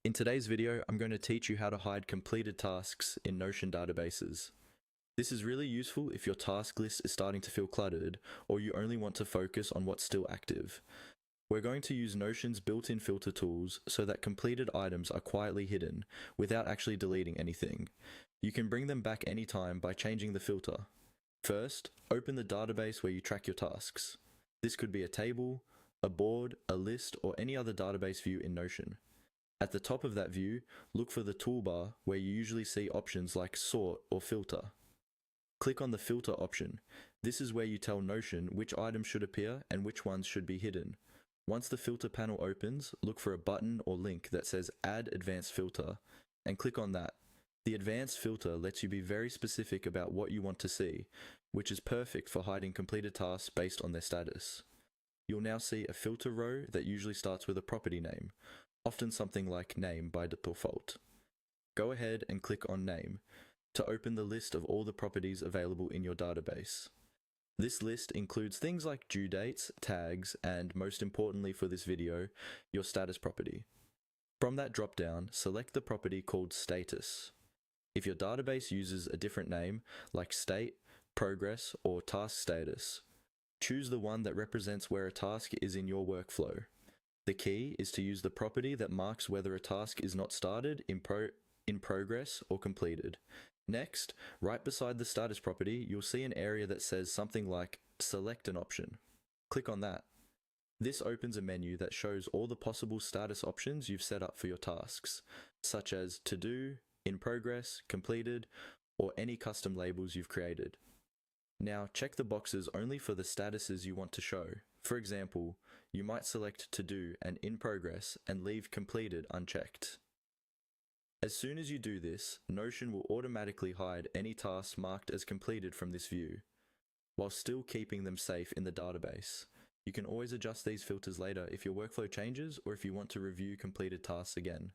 In today's video, I'm going to teach you how to hide completed tasks in Notion databases. This is really useful if your task list is starting to feel cluttered or you only want to focus on what's still active. We're going to use Notion's built-in filter tools so that completed items are quietly hidden without actually deleting anything. You can bring them back anytime by changing the filter. First, open the database where you track your tasks. This could be a table, a board, a list, or any other database view in Notion. At the top of that view, look for the toolbar where you usually see options like sort or filter. Click on the filter option. This is where you tell Notion which items should appear and which ones should be hidden. Once the filter panel opens, look for a button or link that says Add Advanced Filter and click on that. The advanced filter lets you be very specific about what you want to see, which is perfect for hiding completed tasks based on their status. You'll now see a filter row that usually starts with a property name, often something like name by default. Go ahead and click on name to open the list of all the properties available in your database. This list includes things like due dates, tags, and most importantly for this video, your status property. From that drop-down, select the property called status. If your database uses a different name, like state, progress, or task status, choose the one that represents where a task is in your workflow. The key is to use the property that marks whether a task is not started, in progress, or completed. Next, right beside the status property, you'll see an area that says something like Select an option. Click on that. This opens a menu that shows all the possible status options you've set up for your tasks, such as To Do, In Progress, Completed, or any custom labels you've created. Now, check the boxes only for the statuses you want to show. For example, you might select To Do and In Progress and leave Completed unchecked. As soon as you do this, Notion will automatically hide any tasks marked as completed from this view, while still keeping them safe in the database. You can always adjust these filters later if your workflow changes or if you want to review completed tasks again.